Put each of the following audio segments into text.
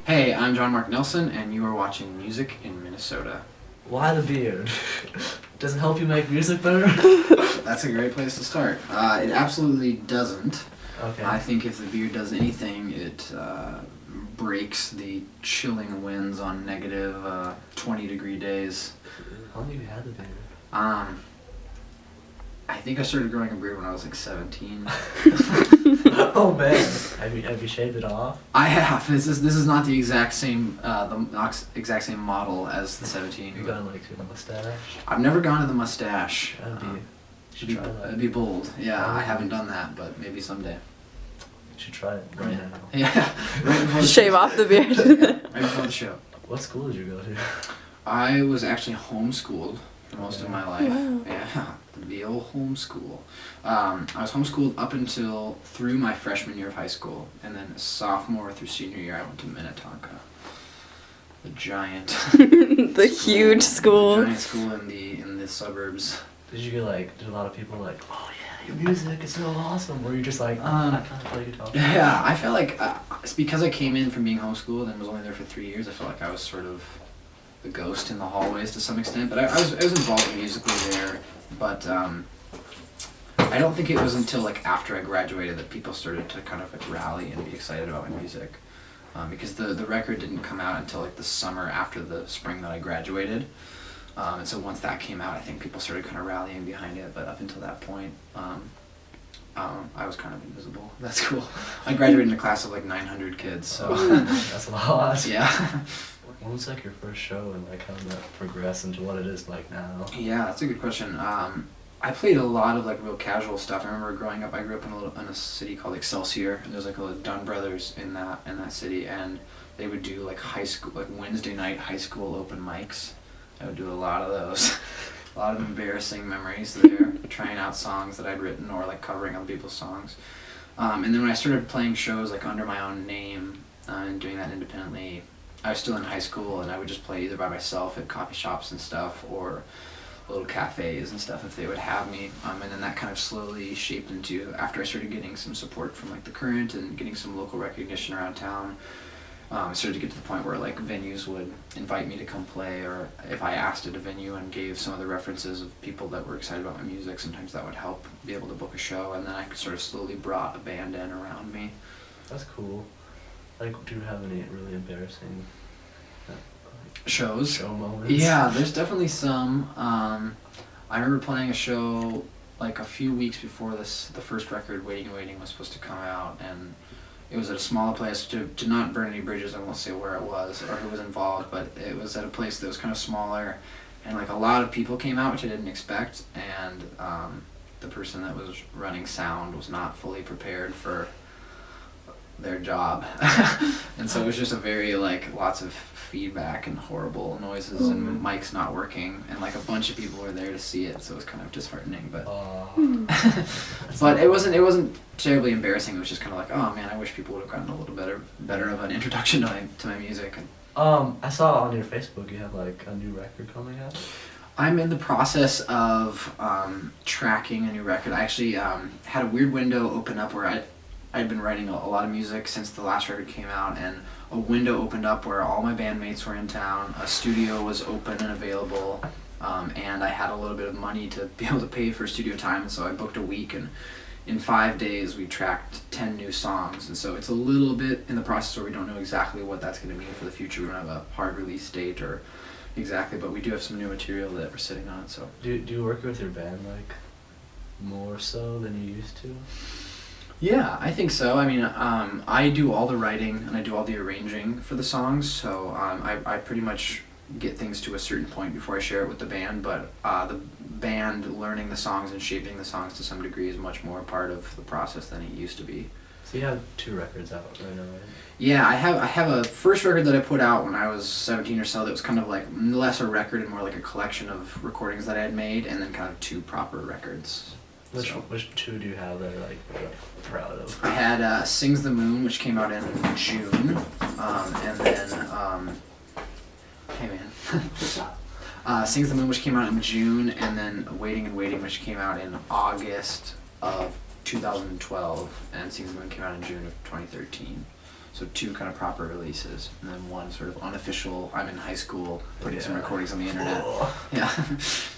Hey, I'm John Mark Nelson, and you are watching Music in Minnesota. Why the beard? Does it help you make music better? That's a great place to start. It absolutely doesn't. Okay. I think if the beard does anything, it breaks the chilling winds on negative 20-degree days. How long have you had the beard? I think I started growing a beard when I was like 17. Oh man. Have you shaved it off? I have. This is not the exact same model as the 17. You got like a mustache? I've never gone to the mustache. You should try that. That'd be bold. Yeah, I haven't done that, but maybe someday. You should try it right now. Yeah, right before the Shave show. off the beard. Right before the show. What school did you go to? I was actually homeschooled for most of my life. Wow. Yeah, the old homeschool. I was homeschooled up until through my freshman year of high school, and then sophomore through senior year I went to Minnetonka, the giant, The huge school. giant school in the suburbs. Did you get did a lot of people oh yeah, your music is so awesome? Or you just I kind of play guitar? Yeah, I felt like it's because I came in from being homeschooled and was only there for 3 years. I felt like I was sort of the ghost in the hallways to some extent, but I was involved musically there. But I don't think it was until after I graduated that people started to kind of rally and be excited about my music, because the record didn't come out until the summer after the spring that I graduated. And so once that came out, I think people started kind of rallying behind it. But up until that point, I was kind of invisible. That's cool. I graduated in a class of 900 kids. So That's a lot. yeah. When was your first show and how did that progress into what it is now? Yeah, that's a good question. I played a lot of real casual stuff. I remember growing up. I grew up in a city called Excelsior, and there's a Dunn Brothers in that city, and they would do high school Wednesday night high school open mics. I would do a lot of those. A lot of embarrassing memories there, trying out songs that I'd written or covering other people's songs. And then when I started playing shows under my own name and doing that independently, I was still in high school, and I would just play either by myself at coffee shops and stuff or little cafes and stuff if they would have me. And then that kind of slowly shaped into, after I started getting some support from The Current and getting some local recognition around town, I started to get to the point where venues would invite me to come play, or if I asked at a venue and gave some of the references of people that were excited about my music, sometimes that would help be able to book a show, and then I sort of slowly brought a band in around me. That's cool. Do you have any really embarrassing Shows? show moments? Yeah, there's definitely some. I remember playing a show a few weeks before the first record, Waiting and Waiting, was supposed to come out, and it was at a smaller place. To not burn any bridges, I won't say where it was or who was involved, but it was at a place that was kind of smaller, and a lot of people came out, which I didn't expect, and the person that was running sound was not fully prepared for their job. And so it was just a very lots of feedback and horrible noises and mics not working, and a bunch of people were there to see it, so it was kind of disheartening, but but it wasn't terribly embarrassing. It was just kind of oh man, I wish people would have gotten a little better of an introduction to my music. I saw on your Facebook you have a new record coming out. I'm in the process of tracking a new record. I actually had a weird window open up where I'd been writing a lot of music since the last record came out, and a window opened up where all my bandmates were in town, a studio was open and available, and I had a little bit of money to be able to pay for studio time, and so I booked a week, and in 5 days we tracked 10 new songs, and so it's a little bit in the process where we don't know exactly what that's going to mean for the future. We don't have a hard release date or exactly, but we do have some new material that we're sitting on. So Do you work with your band more so than you used to? yeah, I think so. I mean, I do all the writing and I do all the arranging for the songs, so I pretty much get things to a certain point before I share it with the band, but the band learning the songs and shaping the songs to some degree is much more part of the process than it used to be. So you have 2 records out right now, right? Yeah, I have a first record that I put out when I was 17 or so that was kind of less a record and more a collection of recordings that I had made, and then kind of 2 proper records. Which 2 do you have that you're proud of? I had Sings the Moon, which came out in June, and then hey man, Sings the Moon, which came out in June, and then Waiting and Waiting, which came out in August of 2012, and Sings the Moon came out in June of 2013. So 2 kind of proper releases, and then 1 sort of unofficial. I'm in high school putting some recordings on the internet. Yeah.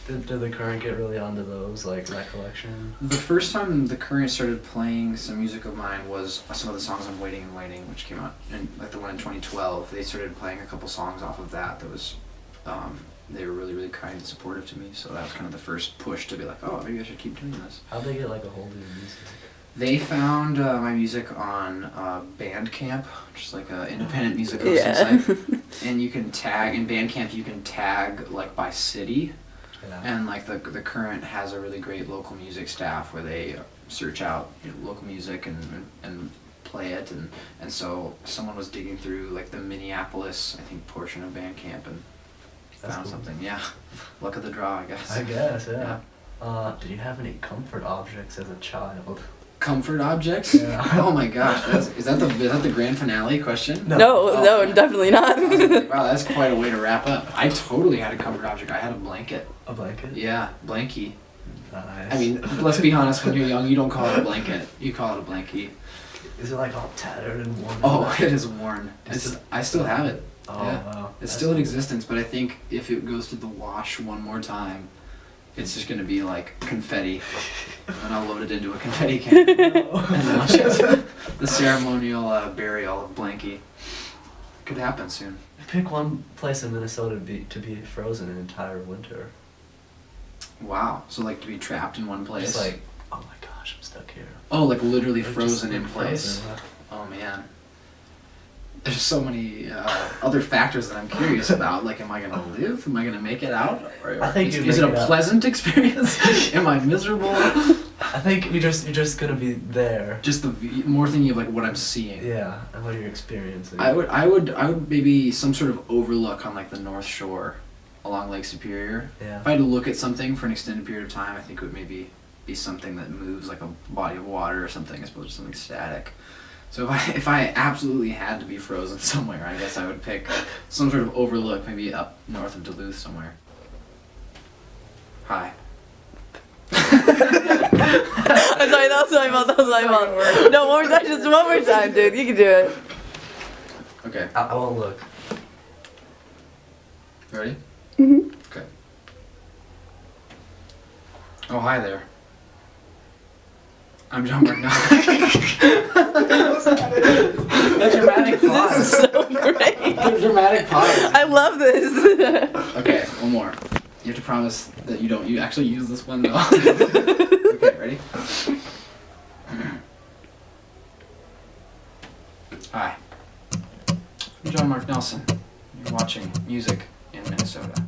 Did the Current get really onto those, like Recollection? The first time the Current started playing some music of mine was some of the songs on Waiting and Waiting, which came out in like the one in 2012. They started playing a couple songs off of that. That was, they were really, really kind and supportive to me. So that was kind of the first push to be like, oh, maybe I should keep doing this. How'd they get like a hold of your music? They found my music on Bandcamp, which is like an independent music hosting Yeah. site. And you can tag, in Bandcamp you can tag like by city. Yeah. And like the Current has a really great local music staff where they search out local music and play it. And so someone was digging through like the Minneapolis, I think, portion of Bandcamp and That's found cool. something. Yeah. Luck of the draw, I guess. I guess, yeah. Did you have any comfort objects as a child? Comfort objects? Yeah. Oh my gosh, is that the grand finale question? No. No, definitely not. Wow, that's quite a way to wrap up. I totally had a comfort object. I had a blanket. A blanket? Yeah, blankie. Nice. I mean, let's be honest, when you're young, you don't call it a blanket. You call it a blankie. Is it like all tattered and worn? Oh, it is worn. Is it- I still have it. Oh, yeah. wow. It's That's still in cool. existence, but I think if it goes to the wash one more time, it's just gonna be like confetti. And I'll load it into a confetti can. And then I'll just, the ceremonial burial of Blanky. Could happen soon. Pick one place in Minnesota to be frozen an entire winter. Wow. So like to be trapped in one place. Just like, oh my gosh, I'm stuck here. Oh, like literally Or just, frozen like, in place. frozen, Oh man. There's so many other factors that I'm curious about. Like, am I gonna live? Am I gonna make it out? Or I think is, you'd is it make a it out. pleasant experience? Am I miserable? I think you're just gonna be there. Just more thinking of like what I'm seeing. Yeah, and what you're experiencing. I would maybe some sort of overlook on like the North Shore, along Lake Superior. Yeah. If I had to look at something for an extended period of time, I think it would maybe be something that moves, like a body of water or something, as opposed to something static. So if I absolutely had to be frozen somewhere, I guess I would pick some sort of overlook, maybe up north of Duluth somewhere. Hi. I'm sorry, that was my fault. That was my fault. No, one more time. Just one more time, dude. You can do it. Okay. I won't look. Ready? Mhm. Okay. Oh, hi there. I'm John Mark. A dramatic This pause. is so great. A dramatic pause. I love this. Okay, one more. You have to promise that you actually use this one though. Okay, ready? Hi. I'm John Mark Nelson. You're watching Music in Minnesota.